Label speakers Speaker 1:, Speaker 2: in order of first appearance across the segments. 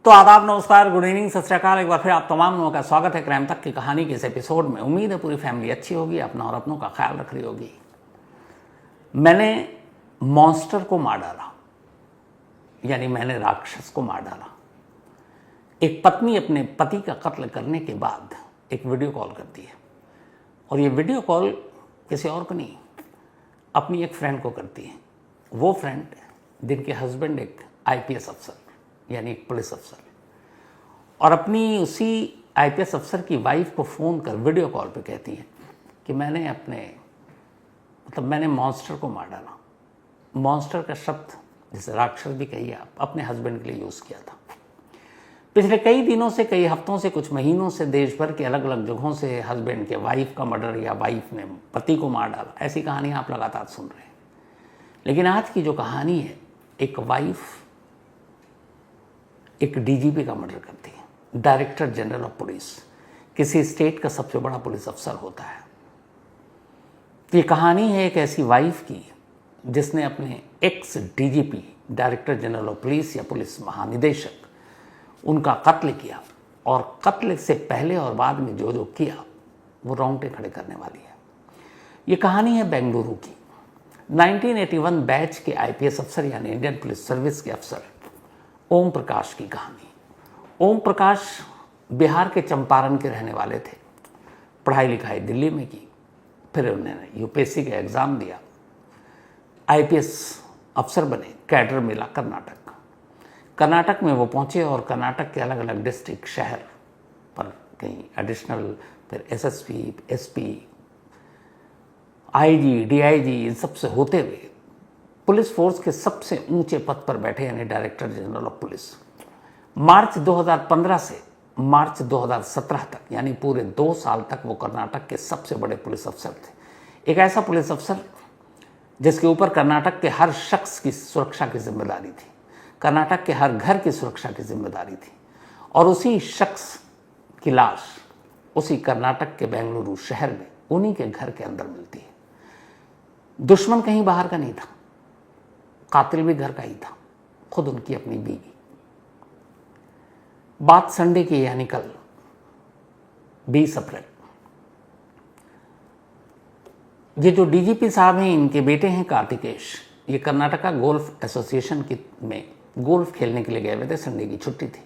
Speaker 1: तो आदाब, नमस्कार, गुड इवनिंग, सत श्री अकाल। एक बार फिर आप तमाम लोगों का स्वागत है क्राइम तक की कहानी के इस एपिसोड में। उम्मीद है पूरी फैमिली अच्छी होगी, अपना और अपनों का ख्याल रख रही होगी। मैंने मॉन्स्टर को मार डाला, यानी मैंने राक्षस को मार डाला। एक पत्नी अपने पति का कत्ल करने के बाद एक वीडियो कॉल करती है, और ये वीडियो कॉल किसी और को नहीं, अपनी एक फ्रेंड को करती है। वो फ्रेंड जिनके हस्बैंड एक आईपीएस अफसर यानी एक पुलिस अफसर, और अपनी उसी आईपीएस अफसर की वाइफ को फ़ोन कर वीडियो कॉल पे कहती है कि मैंने मॉन्स्टर को मार डाला। मॉन्स्टर का शब्द, जिसे राक्षस भी कहिए आप, अपने हस्बैंड के लिए यूज़ किया था। पिछले कई दिनों से, कई हफ्तों से, कुछ महीनों से देश भर के अलग अलग जगहों से हस्बैंड के वाइफ का मर्डर या वाइफ ने पति को मार डाला, ऐसी कहानियाँ आप लगातार सुन रहे हैं। लेकिन आज की जो कहानी है, एक वाइफ एक डीजीपी का मर्डर करती है। डायरेक्टर जनरल ऑफ पुलिस किसी स्टेट का सबसे बड़ा पुलिस अफसर होता है। तो ये कहानी है एक ऐसी वाइफ की जिसने अपने x DGP, director general of police या पुलिस महानिदेशक, उनका कत्ल किया। और कत्ल से पहले और बाद में जो जो किया वो रोंगटे खड़े करने वाली है। ये कहानी है बेंगलुरु की। 1981 बैच के आईपीएस अफसर यानी इंडियन पुलिस सर्विस के अफसर ओम प्रकाश की कहानी। ओम प्रकाश बिहार के चंपारण के रहने वाले थे। पढ़ाई लिखाई दिल्ली में की, फिर उन्होंने यूपीएससी का एग्ज़ाम दिया, आईपीएस अफसर बने, कैडर मिला कर्नाटक में वो पहुंचे, और कर्नाटक के अलग अलग डिस्ट्रिक्ट, शहर पर कहीं एडिशनल, फिर एसएसपी, एसपी, आईजी, डीआईजी, इन सब से होते हुए पुलिस फोर्स के सबसे ऊंचे पद पर बैठे, यानी डायरेक्टर जनरल ऑफ पुलिस। मार्च 2015 से मार्च 2017 तक, यानी पूरे 2 साल तक वो कर्नाटक के सबसे बड़े पुलिस अफसर थे। एक ऐसा पुलिस अफसर जिसके ऊपर कर्नाटक के हर शख्स की सुरक्षा की जिम्मेदारी थी, कर्नाटक के हर घर की सुरक्षा की जिम्मेदारी थी, और उसी शख्स की लाश उसी कर्नाटक के बेंगलुरु शहर में उन्हीं के घर के अंदर मिलती है। दुश्मन कहीं बाहर का नहीं था, कातिल भी घर का ही था, खुद उनकी अपनी बीवी। बात संडे की, यानी कल 20 अप्रैल। ये जो डीजीपी साहब हैं, इनके बेटे हैं कार्तिकेश। ये कर्नाटका गोल्फ एसोसिएशन में गोल्फ खेलने के लिए गए हुए थे, संडे की छुट्टी थी।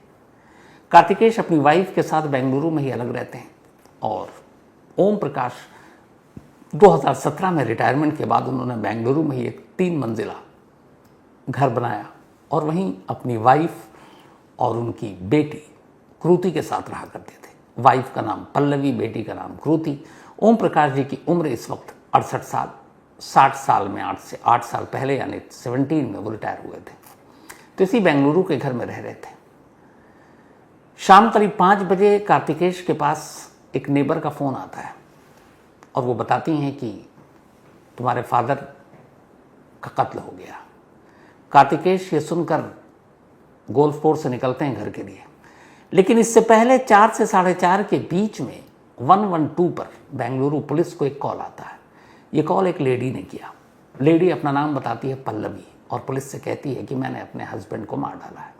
Speaker 1: कार्तिकेश अपनी वाइफ के साथ बेंगलुरु में ही अलग रहते हैं, और ओम प्रकाश 2017 में रिटायरमेंट के बाद उन्होंने बेंगलुरु में ही एक 3 मंजिला घर बनाया, और वहीं अपनी वाइफ और उनकी बेटी कृति के साथ रहा करते थे। वाइफ का नाम पल्लवी, बेटी का नाम कृति। ओम प्रकाश जी की उम्र इस वक्त 68 साल, 60 साल में 8 साल पहले यानी 17 में वो रिटायर हुए थे। तो इसी बेंगलुरु के घर में रह रहे थे। शाम करीब 5 बजे कार्तिकेश के पास एक नेबर का फ़ोन आता है, और वो बताती हैं कि तुम्हारे फादर का कत्ल हो गया। कार्तिकेश ये सुनकर गोल्फ कोर्स से निकलते हैं घर के लिए, लेकिन इससे पहले 4 से 4:30 के बीच में 112 पर बेंगलुरु पुलिस को एक कॉल आता है। ये कॉल एक लेडी ने किया। लेडी अपना नाम बताती है पल्लवी, और पुलिस से कहती है कि मैंने अपने हस्बैंड को मार डाला है।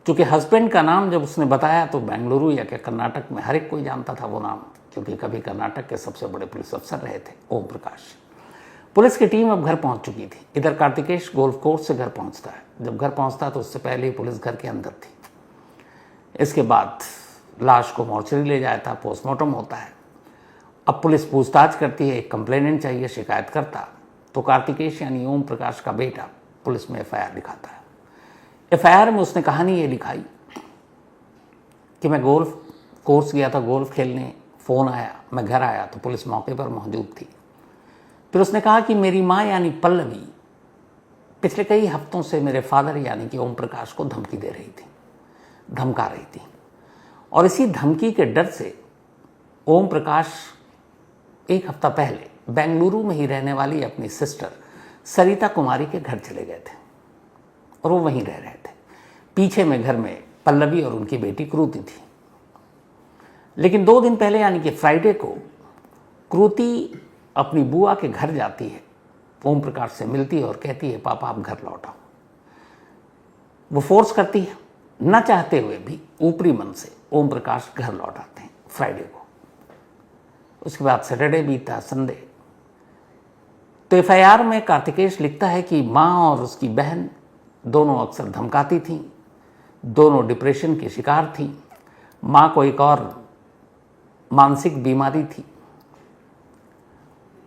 Speaker 1: क्योंकि हस्बैंड का नाम जब उसने बताया तो बेंगलुरु या क्या कर्नाटक में हर एक कोई जानता था वो नाम, क्योंकि कभी कर्नाटक के सबसे बड़े पुलिस अफसर रहे थे ओम प्रकाश। पुलिस की टीम अब घर पहुंच चुकी थी। इधर कार्तिकेश गोल्फ कोर्स से घर पहुंचता है। जब घर पहुंचता है तो उससे पहले ही पुलिस घर के अंदर थी। इसके बाद लाश को मॉर्चरी ले जाया था, पोस्टमार्टम होता है। अब पुलिस पूछताछ करती है, एक कंप्लेनेंट चाहिए, शिकायत करता। तो कार्तिकेश यानी ओम प्रकाश का बेटा पुलिस में एफआईआर लिखाता है। एफआईआर में उसने कहानी ये लिखाई कि मैं गोल्फ कोर्स गया था गोल्फ खेलने, फ़ोन आया, मैं घर आया तो पुलिस मौके पर मौजूद थी। फिर उसने कहा कि मेरी माँ यानी पल्लवी पिछले कई हफ्तों से मेरे फादर यानी कि ओम प्रकाश को धमकी दे रही थी, धमका रही थी, और इसी धमकी के डर से ओम प्रकाश 1 हफ्ता पहले बेंगलुरु में ही रहने वाली अपनी सिस्टर सरिता कुमारी के घर चले गए थे, और वो वहीं रह रहे थे। पीछे में घर में पल्लवी और उनकी बेटी कृति थी। लेकिन 2 दिन पहले यानी कि फ्राइडे को कृति अपनी बुआ के घर जाती है, ओम प्रकाश से मिलती है और कहती है पापा आप घर लौट आओ। वो फोर्स करती है, न चाहते हुए भी ऊपरी मन से ओम प्रकाश घर लौट आते हैं फ्राइडे को। उसके बाद सैटरडे बीता, संडे। तो एफआईआर में कार्तिकेश लिखता है कि माँ और उसकी बहन दोनों अक्सर धमकाती थीं, दोनों डिप्रेशन की शिकार थीं। माँ को एक और मानसिक बीमारी थी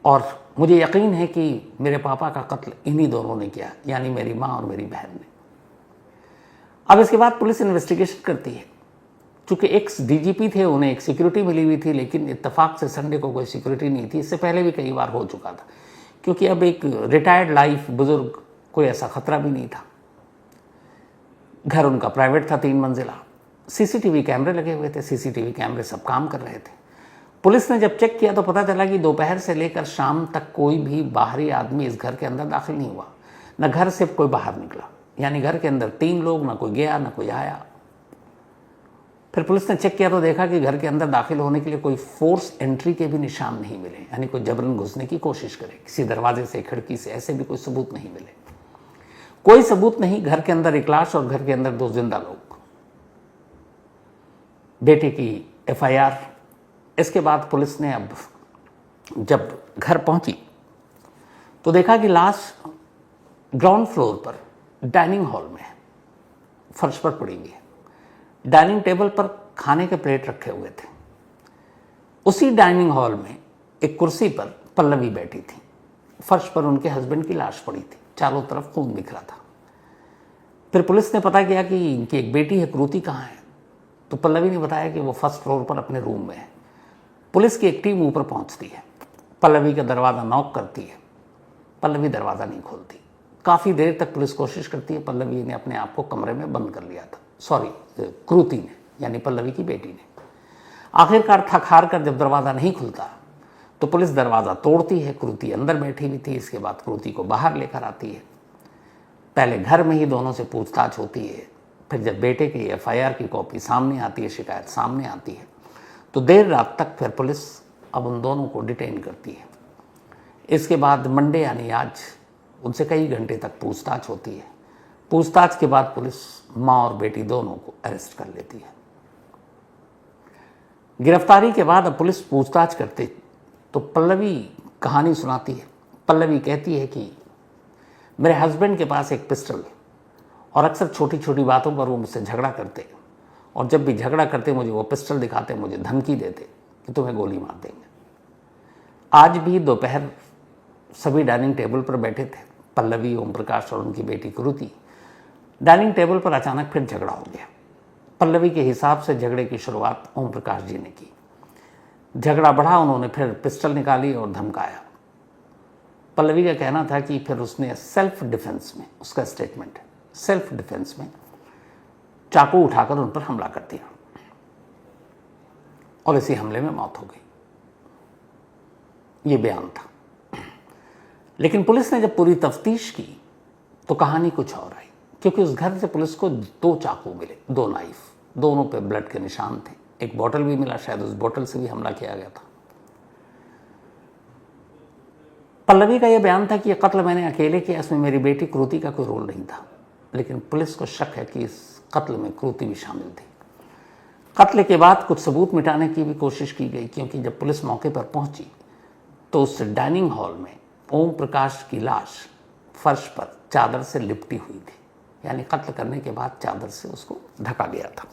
Speaker 1: और मुझे यकीन है कि मेरे पापा का कत्ल इन्हीं दोनों ने किया, यानी मेरी माँ और मेरी बहन ने। अब इसके बाद पुलिस इन्वेस्टिगेशन करती है। चूंकि एक्स डीजीपी थे, उन्हें एक सिक्योरिटी मिली हुई थी, लेकिन इत्तेफाक से संडे को कोई सिक्योरिटी नहीं थी। इससे पहले भी कई बार हो चुका था, क्योंकि अब एक रिटायर्ड लाइफ, बुजुर्ग, कोई ऐसा खतरा भी नहीं था। घर उनका प्राइवेट था, 3 मंजिला। सीसीटीवी कैमरे लगे हुए थे, सीसीटीवी कैमरे सब काम कर रहे थे। पुलिस ने जब चेक किया तो पता चला कि दोपहर से लेकर शाम तक कोई भी बाहरी आदमी इस घर के अंदर दाखिल नहीं हुआ, न घर से कोई बाहर निकला। यानी घर के अंदर 3 लोग, न कोई गया न कोई आया। फिर पुलिस ने चेक किया तो देखा कि घर के अंदर दाखिल होने के लिए कोई फोर्स एंट्री के भी निशान नहीं मिले, यानी कोई जबरन घुसने की कोशिश करे किसी दरवाजे से, खिड़की से, ऐसे भी कोई सबूत नहीं मिले। कोई सबूत नहीं। घर के अंदर एक लाश और घर के अंदर 2 जिंदा लोग। बेटे की एफआईआर। इसके बाद पुलिस ने अब जब घर पहुंची तो देखा कि लाश ग्राउंड फ्लोर पर डाइनिंग हॉल में है, फर्श पर पड़ी हुई है। डाइनिंग टेबल पर खाने के प्लेट रखे हुए थे। उसी डाइनिंग हॉल में एक कुर्सी पर पल्लवी बैठी थी। फर्श पर उनके हस्बैंड की लाश पड़ी थी, चारों तरफ खून दिख रहा था। फिर पुलिस ने पता किया कि इनकी एक बेटी है, कृति कहाँ है। तो पल्लवी ने बताया कि वो फर्स्ट फ्लोर पर अपने रूम में है। पुलिस की एक टीम ऊपर पहुंचती है, पल्लवी का दरवाज़ा नॉक करती है। पल्लवी दरवाज़ा नहीं खोलती। काफ़ी देर तक पुलिस कोशिश करती है। पल्लवी ने अपने आप को कमरे में बंद कर लिया था, कृति ने, यानी पल्लवी की बेटी ने। आखिरकार थक हार कर जब दरवाज़ा नहीं खुलता तो पुलिस दरवाज़ा तोड़ती है। कृति अंदर बैठी हुई थी। इसके बाद कृति को बाहर लेकर आती है। पहले घर में ही दोनों से पूछताछ होती है। फिर जब बेटे की एफआईआर की कॉपी सामने आती है, शिकायत सामने आती है, तो देर रात तक फिर पुलिस अब उन दोनों को डिटेन करती है। इसके बाद मंडे यानी आज उनसे कई घंटे तक पूछताछ होती है। पूछताछ के बाद पुलिस माँ और बेटी दोनों को अरेस्ट कर लेती है। गिरफ्तारी के बाद अब पुलिस पूछताछ करते तो पल्लवी कहानी सुनाती है। पल्लवी कहती है कि मेरे हस्बैंड के पास एक पिस्टल और अक्सर छोटी छोटी बातों पर वो मुझसे झगड़ा करते, और जब भी झगड़ा करते मुझे वो पिस्टल दिखाते, मुझे धमकी देते कि तुम्हें गोली मार देंगे। आज भी दोपहर सभी डाइनिंग टेबल पर बैठे थे, पल्लवी, ओम प्रकाश और उनकी बेटी कृति। डाइनिंग टेबल पर अचानक फिर झगड़ा हो गया। पल्लवी के हिसाब से झगड़े की शुरुआत ओम प्रकाश जी ने की। झगड़ा बढ़ा, उन्होंने फिर पिस्टल निकाली और धमकाया। पल्लवी का कहना था कि फिर उसने सेल्फ डिफेंस में, उसका स्टेटमेंट है, सेल्फ डिफेंस में चाकू उठाकर उन पर हमला कर दिया और इसी हमले में मौत हो गई। ये बयान था। लेकिन पुलिस ने जब पूरी तफ्तीश की तो कहानी कुछ और आई, क्योंकि उस घर से पुलिस को 2 चाकू मिले, 2 नाइफ, दोनों पे ब्लड के निशान थे। एक बोतल भी मिला, शायद उस बोतल से भी हमला किया गया था। पल्लवी का यह बयान था कि यह कत्ल मैंने अकेले किया, इसमें मेरी बेटी कृति का कोई रोल नहीं था। लेकिन पुलिस को शक है कि इस कत्ल में कृति भी शामिल थी। कत्ल के बाद कुछ सबूत मिटाने की भी कोशिश की गई, क्योंकि जब पुलिस मौके पर पहुंची तो उस डाइनिंग हॉल में ओम प्रकाश की लाश फर्श पर चादर से लिपटी हुई थी, यानी कत्ल करने के बाद चादर से उसको ढका गया था।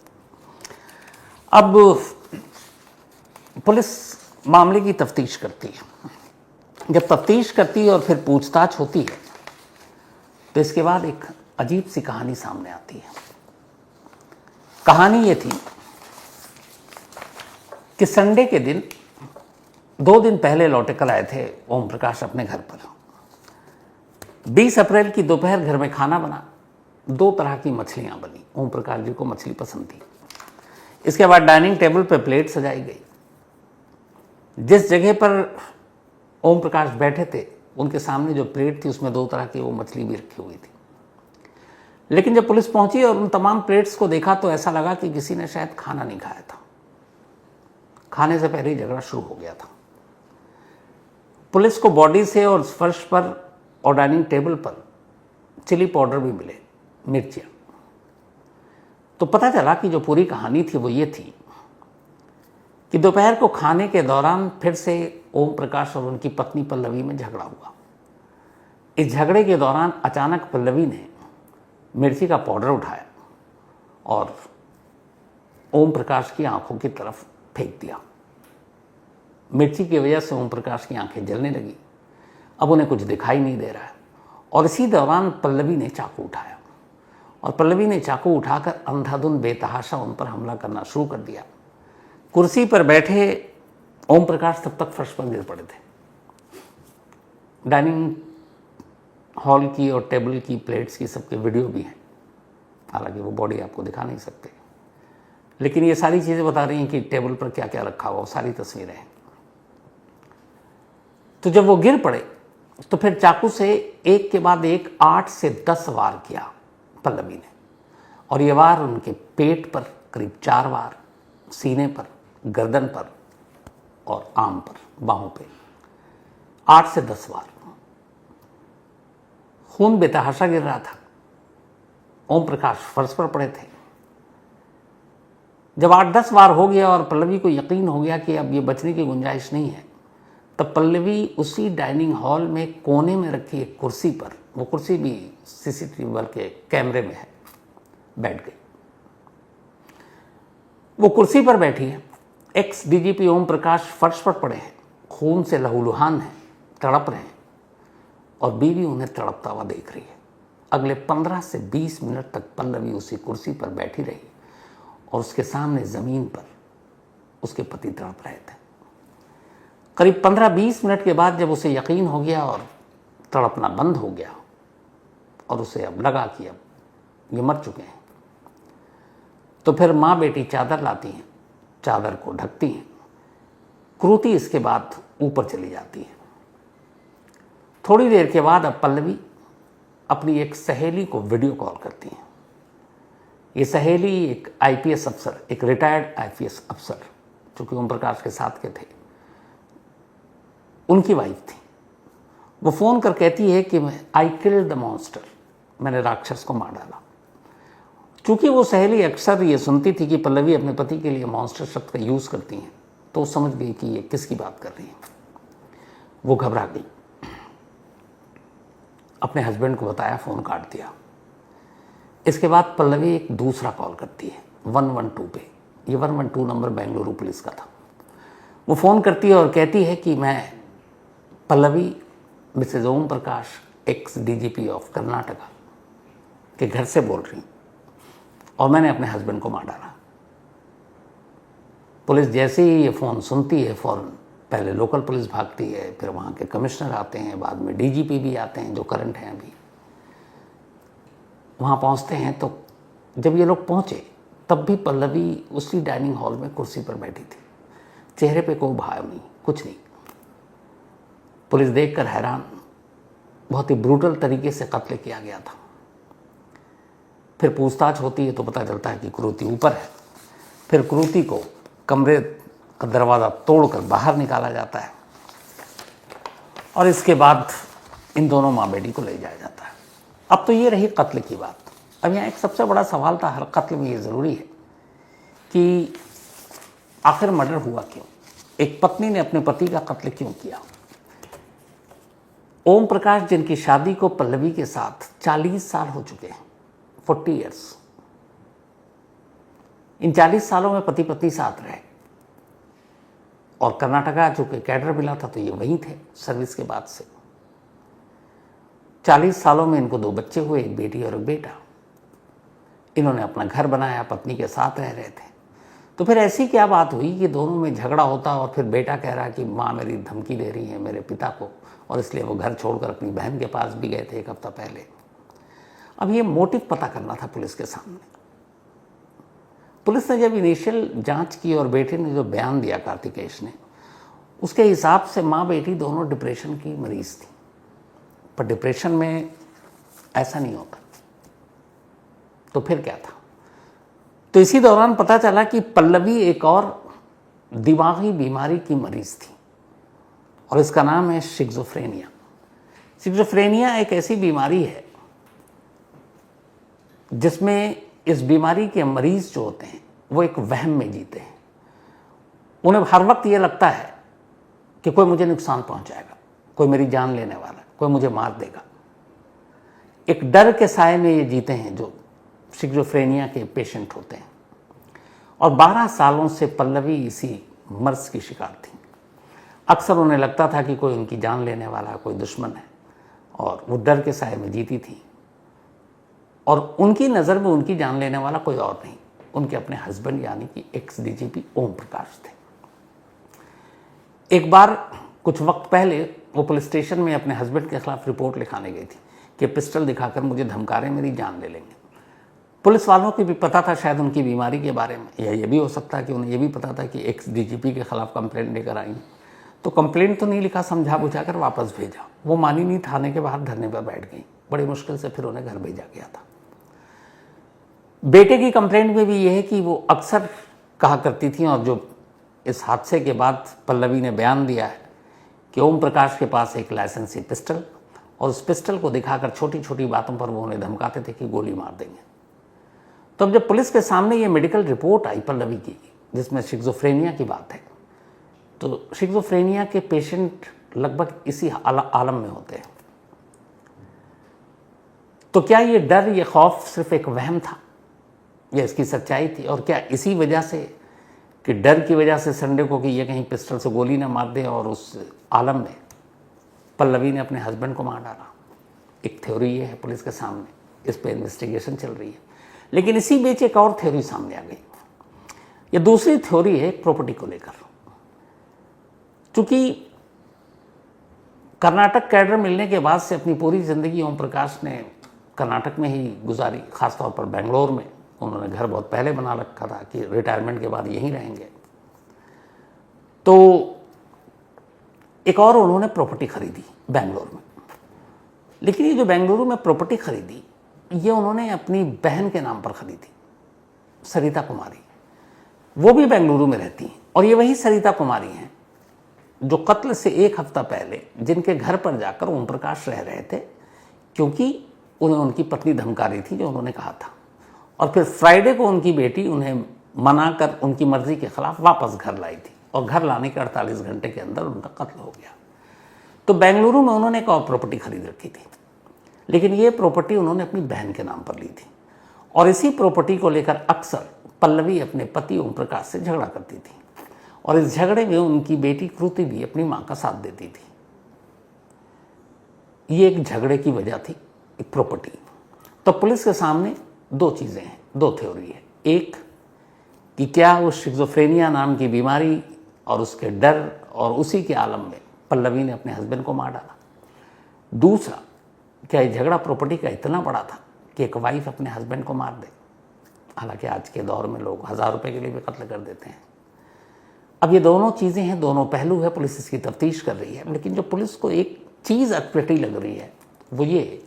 Speaker 1: अब पुलिस मामले की तफ्तीश करती है। जब तफ्तीश करती है और फिर पूछताछ होती है तो इसके बाद एक अजीब सी कहानी सामने आती है। कहानी ये थी कि संडे के दिन 2 दिन पहले लौटे कर आए थे ओम प्रकाश अपने घर पर। 20 अप्रैल की दोपहर घर में खाना बना, 2 तरह की मछलियां बनी। ओम प्रकाश जी को मछली पसंद थी। इसके बाद डाइनिंग टेबल पर प्लेट सजाई गई। जिस जगह पर ओम प्रकाश बैठे थे उनके सामने जो प्लेट थी उसमें 2 तरह की वो मछली भी रखी हुई थी। लेकिन जब पुलिस पहुंची और उन तमाम प्लेट्स को देखा तो ऐसा लगा कि किसी ने शायद खाना नहीं खाया था। खाने से पहले ही झगड़ा शुरू हो गया था। पुलिस को बॉडी से और फर्श पर और डाइनिंग टेबल पर चिली पाउडर भी मिले, मिर्चियाँ। तो पता चला कि जो पूरी कहानी थी वो ये थी कि दोपहर को खाने के दौरान फिर से ओम प्रकाश और उनकी पत्नी पल्लवी में झगड़ा हुआ। इस झगड़े के दौरान अचानक पल्लवी ने मिर्ची का पाउडर उठाया और ओम प्रकाश की आंखों की तरफ फेंक दिया। मिर्ची की वजह से ओम प्रकाश की आंखें जलने लगी। अब उन्हें कुछ दिखाई नहीं दे रहा है और इसी दौरान पल्लवी ने चाकू उठाया और पल्लवी ने चाकू उठाकर अंधाधुंध बेतहाशा उन पर हमला करना शुरू कर दिया। कुर्सी पर बैठे ओम प्रकाश तब तक फर्श पर गिर पड़े थे। डाइनिंग हॉल की और टेबल की प्लेट्स की सबके वीडियो भी हैं, हालांकि वो बॉडी आपको दिखा नहीं सकते, लेकिन ये सारी चीज़ें बता रही हैं कि टेबल पर क्या क्या रखा हुआ, वो सारी तस्वीरें हैं। तो जब वो गिर पड़े तो फिर चाकू से एक के बाद एक 8 से 10 वार किया पल्लवी ने, और ये वार उनके पेट पर करीब 4 वार, सीने पर, गर्दन पर और आर्म पर, बाहों पे 8 से 10 वार। खून बेतहाशा गिर रहा था। ओम प्रकाश फर्श पर पड़े थे। जब 8-10 वार हो गया और पल्लवी को यकीन हो गया कि अब ये बचने की गुंजाइश नहीं है, तब पल्लवी उसी डाइनिंग हॉल में कोने में रखी एक कुर्सी पर, वो कुर्सी भी सीसीटीवी वाले के कैमरे में है, बैठ गई। वो कुर्सी पर बैठी है। एक्स डीजीपी ओम प्रकाश फर्श पर पड़े हैं, खून से लहूलुहान हैं, तड़प रहे हैं और बीवी उन्हें तड़पता हुआ देख रही है। अगले 15 से 20 मिनट तक पल्लवी उसी कुर्सी पर बैठी रही और उसके सामने ज़मीन पर उसके पति तड़प रहे थे। करीब 15-20 मिनट के बाद जब उसे यकीन हो गया और तड़पना बंद हो गया और उसे अब लगा कि अब ये मर चुके हैं, तो फिर माँ बेटी चादर लाती हैं, चादर को ढकती हैं। क्रूति इसके बाद ऊपर चली जाती है। थोड़ी देर के बाद अब पल्लवी अपनी एक सहेली को वीडियो कॉल करती हैं। ये सहेली एक आईपीएस अफसर, एक रिटायर्ड आईपीएस अफसर जो कि ओम प्रकाश के साथ के थे, उनकी वाइफ थी। वो फ़ोन कर कहती है कि आई किल्ड द मॉन्स्टर, मैंने राक्षस को मार डाला। चूंकि वो सहेली अक्सर ये सुनती थी कि पल्लवी अपने पति के लिए मॉन्स्टर शब्द का यूज़ करती हैं, तो समझ गई कि ये किसकी बात कर रही हैं। वो घबरा गई, अपने हस्बैंड को बताया, फ़ोन काट दिया। इसके बाद पल्लवी एक दूसरा कॉल करती है 112 पे। ये 112 नंबर बेंगलुरु पुलिस का था। वो फ़ोन करती है और कहती है कि मैं Pallavi Mrs Om Prakash, ex DGP of Karnataka के घर से बोल रही हूँ और मैंने अपने हस्बैंड को मार डाला। पुलिस जैसे ही ये फ़ोन सुनती है, फ़ौरन पहले लोकल पुलिस भागती है, फिर वहाँ के कमिश्नर आते हैं, बाद में डीजीपी भी आते हैं जो करंट हैं अभी। वहाँ पहुँचते हैं तो जब ये लोग पहुँचे तब भी पल्लवी उसी डाइनिंग हॉल में कुर्सी पर बैठी थी। चेहरे पे कोई भाव नहीं, कुछ नहीं। पुलिस देखकर हैरान, बहुत ही ब्रूटल तरीके से कत्ल किया गया था। फिर पूछताछ होती है तो पता चलता है कि क्रूति ऊपर है। फिर क्रूति को कमरे का दरवाज़ा तोड़कर बाहर निकाला जाता है और इसके बाद इन दोनों माँ बेटी को ले जाया जाता है। अब तो ये रही कत्ल की बात। अब यहाँ एक सबसे बड़ा सवाल था, हर कत्ल में ये ज़रूरी है कि आखिर मर्डर हुआ क्यों, एक पत्नी ने अपने पति का कत्ल क्यों किया। ओम प्रकाश, जिनकी शादी को पल्लवी के साथ 40 साल हो चुके हैं, 40 ईयर्स, इन 40 सालों में पति पत्नी साथ रहे और कर्नाटका चूँकि कैडर मिला था तो ये वहीं थे सर्विस के बाद से। 40 सालों में इनको 2 बच्चे हुए, एक बेटी और एक बेटा। इन्होंने अपना घर बनाया, पत्नी के साथ रह रहे थे। तो फिर ऐसी क्या बात हुई कि दोनों में झगड़ा होता और फिर बेटा कह रहा कि माँ मेरी धमकी दे रही है मेरे पिता को, और इसलिए वो घर छोड़कर अपनी बहन के पास भी गए थे 1 हफ्ता पहले। अब ये मोटिव पता करना था पुलिस के सामने। पुलिस ने जब इनिशियल जांच की और बेटे ने जो बयान दिया कार्तिकेश ने, उसके हिसाब से माँ बेटी दोनों डिप्रेशन की मरीज थी। पर डिप्रेशन में ऐसा नहीं होता, तो फिर क्या था। तो इसी दौरान पता चला कि पल्लवी एक और दिमागी बीमारी की मरीज थी और इसका नाम है शिज़ोफ्रेनिया। शिज़ोफ्रेनिया एक ऐसी बीमारी है जिसमें इस बीमारी के मरीज जो होते हैं वो एक वहम में जीते हैं। उन्हें हर वक्त ये लगता है कि कोई मुझे नुकसान पहुंचाएगा, कोई मेरी जान लेने वाला है, कोई मुझे मार देगा। एक डर के साए में ये जीते हैं जो शिज़ोफ्रेनिया के पेशेंट होते हैं। और 12 सालों से पल्लवी इसी मर्ज की शिकार थी। अक्सर उन्हें लगता था कि कोई उनकी जान लेने वाला, कोई दुश्मन है, और वो डर के साए में जीती थी। और उनकी नज़र में उनकी जान लेने वाला कोई और नहीं, उनके अपने हस्बैंड यानी कि एक्स डीजीपी ओम प्रकाश थे। एक बार कुछ वक्त पहले वो पुलिस स्टेशन में अपने हस्बैंड के खिलाफ रिपोर्ट लिखाने गई थी कि पिस्टल दिखाकर मुझे धमका रहे, मेरी जान ले लेंगे। पुलिस वालों को भी पता था शायद उनकी बीमारी के बारे में, या ये भी हो सकता है कि उन्हें ये भी पता था कि एक्स डीजीपी के खिलाफ कंप्लेंट लेकर आई। तो कंप्लेंट तो नहीं लिखा, समझा बुझा कर वापस भेजा। वो मानी नहीं, थाने के बाहर धरने पर बैठ गई। बड़ी मुश्किल से फिर उन्हें घर भेजा गया था। बेटे की कंप्लेंट में भी यह है कि वो अक्सर कहा करती थी, और जो इस हादसे के बाद पल्लवी ने बयान दिया है कि ओम प्रकाश के पास एक लाइसेंसी पिस्टल, और उस पिस्टल को दिखाकर छोटी छोटी बातों पर वो उन्हें धमकाते थे कि गोली मार देंगे। तो अब जब पुलिस के सामने ये मेडिकल रिपोर्ट आई पल्लवी की, जिसमें शिज़ोफ्रेनिया की बात है, तो शिज़ोफ्रेनिया के पेशेंट लगभग इसी आलम में होते हैं। तो क्या ये डर, ये खौफ सिर्फ एक वहम था या इसकी सच्चाई थी? और क्या इसी वजह से कि डर की वजह से संडे को कि ये कहीं पिस्टल से गोली ना मार दे, और उस आलम में पल्लवी ने अपने हस्बैंड को मार डाला? एक थ्योरी ये है पुलिस के सामने, इस पे इन्वेस्टिगेशन चल रही है। लेकिन इसी बीच एक और थ्योरी सामने आ गई। ये दूसरी थ्योरी है प्रॉपर्टी को लेकर। चूंकि कर्नाटक कैडर मिलने के बाद से अपनी पूरी जिंदगी ओम प्रकाश ने कर्नाटक में ही गुजारी, खासतौर पर बेंगलोर में। उन्होंने घर बहुत पहले बना रखा था कि रिटायरमेंट के बाद यहीं रहेंगे। तो एक और उन्होंने प्रॉपर्टी खरीदी बेंगलोर में। लेकिन ये जो बेंगलुरु में प्रॉपर्टी खरीदी, ये उन्होंने अपनी बहन के नाम पर खरीदी, सरिता कुमारी। वो भी बेंगलुरु में रहती हैं, और ये वही सरिता कुमारी हैं जो कत्ल से एक हफ्ता पहले जिनके घर पर जाकर ओम प्रकाश रह रहे थे, क्योंकि उन्हें उनकी पत्नी धमका रही थी जो उन्होंने कहा था। और फिर फ्राइडे को उनकी बेटी उन्हें मनाकर उनकी मर्जी के खिलाफ वापस घर लाई थी, और घर लाने के 48 घंटे के अंदर उनका कत्ल हो गया। तो बेंगलुरु में उन्होंने एक और प्रॉपर्टी खरीद रखी थी, लेकिन ये प्रॉपर्टी उन्होंने अपनी बहन के नाम पर ली थी। और इसी प्रॉपर्टी को लेकर अक्सर पल्लवी अपने पति ओम प्रकाश से झगड़ा करती थी, और इस झगड़े में उनकी बेटी कृति भी अपनी मां का साथ देती थी। ये एक झगड़े की वजह थी, एक प्रॉपर्टी। तो पुलिस के सामने दो चीजें हैं, दो थ्योरी है। एक कि क्या उस शिज़ोफ्रेनिया नाम की बीमारी और उसके डर और उसी के आलम में पल्लवी ने अपने हस्बैंड को मार डाला। दूसरा, क्या ये झगड़ा प्रॉपर्टी का इतना बड़ा था कि एक वाइफ अपने हस्बैंड को मार दे? हालांकि आज के दौर में लोग 1000 रुपए के लिए भी कत्ल कर देते हैं। अब ये दोनों चीज़ें हैं, दोनों पहलू है, पुलिस इसकी तफ्तीश कर रही है। लेकिन जो पुलिस को एक चीज़ अटपटी लग रही है वो ये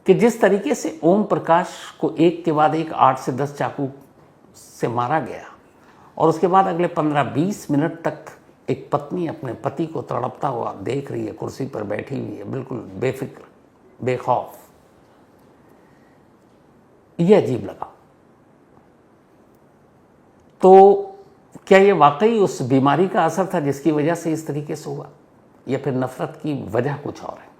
Speaker 1: कि जिस तरीके से ओम प्रकाश को एक के बाद एक 8 से 10 चाकू से मारा गया, और उसके बाद अगले 15-20 मिनट तक एक पत्नी अपने पति को तड़पता हुआ देख रही है, कुर्सी पर बैठी हुई है, बिल्कुल बेफिक्र, बेखौफ। ये अजीब लगा। तो क्या ये वाकई उस बीमारी का असर था जिसकी वजह से इस तरीके से हुआ, या फिर नफरत की वजह कुछ और है?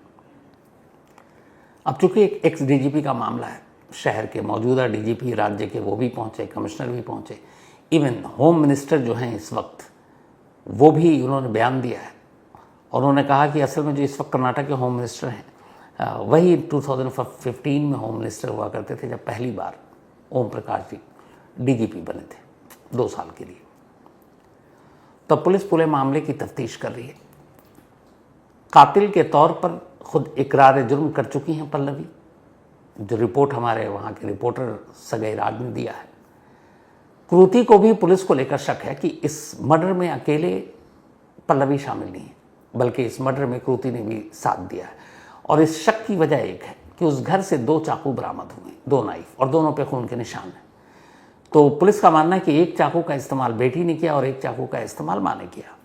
Speaker 1: अब चूंकि एक एक्स डीजीपी का मामला है, शहर के मौजूदा डीजीपी राज्य के वो भी पहुंचे, कमिश्नर भी पहुंचे, इवन होम मिनिस्टर जो हैं इस वक्त वो भी उन्होंने बयान दिया है। और उन्होंने कहा कि असल में जो इस वक्त कर्नाटक के होम मिनिस्टर हैं वही 2015 में होम मिनिस्टर हुआ करते थे, जब पहली बार ओम प्रकाश जी डीजीपी बने थे 2 साल के लिए। तब पुलिस पूरे मामले की तफ्तीश कर रही है। कातिल के तौर पर खुद इकरार जुर्म कर चुकी हैं पल्लवी, जो रिपोर्ट हमारे वहाँ के रिपोर्टर सगई राज ने दिया है। कृति को भी पुलिस को लेकर शक है कि इस मर्डर में अकेले पल्लवी शामिल नहीं है, बल्कि इस मर्डर में कृति ने भी साथ दिया है। और इस शक की वजह एक है कि उस घर से 2 चाकू बरामद हुए, 2 नाइफ, और दोनों पे खून के निशान हैं। तो पुलिस का मानना है कि एक चाकू का इस्तेमाल बेटी ने किया और एक चाकू का इस्तेमाल माँ ने किया।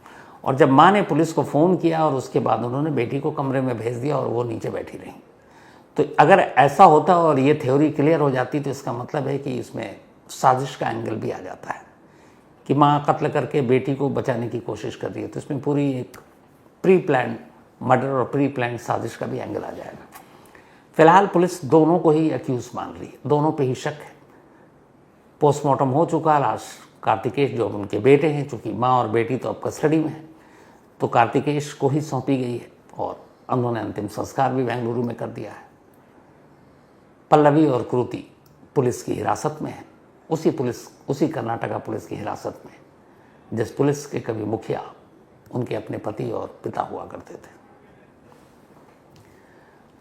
Speaker 1: और जब माँ ने पुलिस को फ़ोन किया और उसके बाद उन्होंने बेटी को कमरे में भेज दिया और वो नीचे बैठी रही, तो अगर ऐसा होता और ये थ्योरी क्लियर हो जाती तो इसका मतलब है कि इसमें साजिश का एंगल भी आ जाता है कि माँ कत्ल करके बेटी को बचाने की कोशिश कर रही है, तो इसमें पूरी एक प्री प्लान मर्डर और प्री प्लान साजिश का भी एंगल आ जाएगा। फिलहाल पुलिस दोनों को ही अक्यूज मान रही है, दोनों पे ही शक है। पोस्टमार्टम हो चुका, लाश कार्तिकेश जो उनके बेटे हैं, चूँकि माँ और बेटी तो अब कस्टडी में है, तो कार्तिकेश को ही सौंपी गई है और उन्होंने अंतिम संस्कार भी बेंगलुरु में कर दिया है। पल्लवी और कृति पुलिस की हिरासत में है, उसी कर्नाटका पुलिस की हिरासत में, जिस पुलिस के कभी मुखिया उनके अपने पति और पिता हुआ करते थे।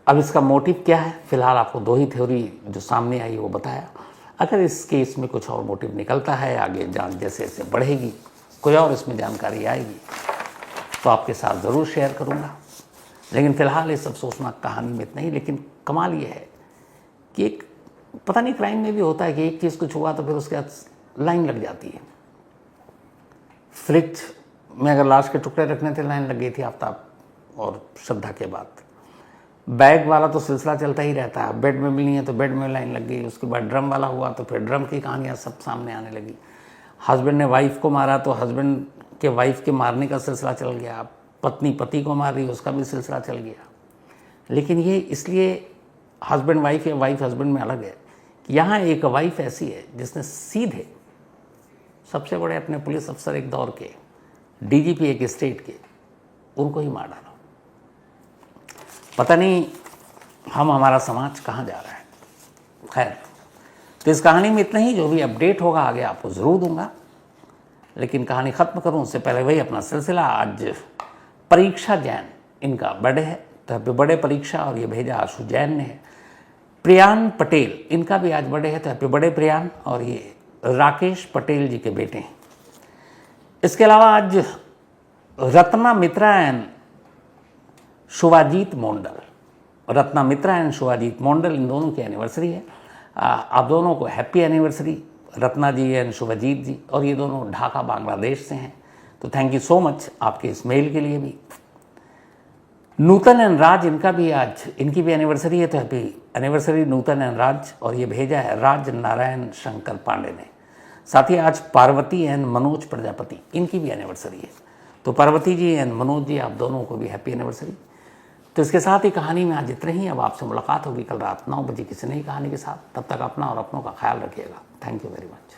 Speaker 1: अब इसका मोटिव क्या है, फिलहाल आपको दो ही थ्योरी जो सामने आई वो बताया। अगर इस केस में कुछ और मोटिव निकलता है, आगे जांच जैसे जैसे बढ़ेगी, कोई और इसमें जानकारी आएगी तो आपके साथ ज़रूर शेयर करूँगा। लेकिन फ़िलहाल ये सब सोचना कहानी में इतना ही। लेकिन कमाल ये है कि एक पता नहीं क्राइम में भी होता है कि एक चीज़ कुछ हुआ तो फिर उसके बाद लाइन लग जाती है। फ्रिज में अगर लाश के टुकड़े रखने थे, लाइन लग गई थी आफ्ताब और श्रद्धा के बाद। बैग वाला तो सिलसिला चलता ही रहता है, बेड में मिली है तो बेड में लाइन लग गई, उसके बाद ड्रम वाला हुआ तो फिर ड्रम की कहानियाँ सब सामने आने लगी। हस्बैंड ने वाइफ को मारा तो हस्बैंड के वाइफ के मारने का सिलसिला चल गया, पत्नी पति को मार रही उसका भी सिलसिला चल गया। लेकिन ये इसलिए हस्बैंड वाइफ या वाइफ हस्बैंड में अलग है कि यहाँ एक वाइफ ऐसी है जिसने सीधे सबसे बड़े अपने पुलिस अफसर एक दौर के, डीजीपी एक स्टेट के, उनको ही मार डाला। पता नहीं हमारा समाज कहाँ जा रहा है। खैर, तो इस कहानी में इतना ही। जो भी अपडेट होगा आगे आपको ज़रूर दूंगा। लेकिन कहानी ख़त्म करूं उससे पहले वही अपना सिलसिला। आज परीक्षा जैन, इनका बर्थडे है, तो हैप्पी बर्थडे परीक्षा। और ये भेजा आशु जैन ने है। प्रियान पटेल, इनका भी आज बर्थडे है, तो हैप्पी बर्थडे प्रियान। और ये राकेश पटेल जी के बेटे हैं। इसके अलावा आज रत्ना मित्रा एंड शुभाजीत मोंडल, रत्ना मित्रा एंड शुभाजीत मोंडल, इन दोनों की एनिवर्सरी है। आप दोनों को happy anniversary, Ratna ji and Shubhajit ji. और ये दोनों ढाका बांग्लादेश से हैं, तो थैंक यू सो मच आपके इस मेल के लिए भी। नूतन एंड राज, इनका भी आज, इनकी भी एनिवर्सरी है, तो हैप्पी एनिवर्सरी नूतन एंड राज। और ये भेजा है राज नारायण शंकर पांडे ने। साथ ही आज पार्वती एंड मनोज प्रजापति, इनकी भी एनिवर्सरी है, तो पार्वती जी एंड मनोज जी, आप दोनों को भी हैप्पी एनिवर्सरी। तो इसके साथ ही कहानी में आज इतना ही। अब आपसे मुलाकात होगी कल रात 9 बजे किसी नई कहानी के साथ। तब तक अपना और अपनों का ख्याल रखिएगा। Thank you very much.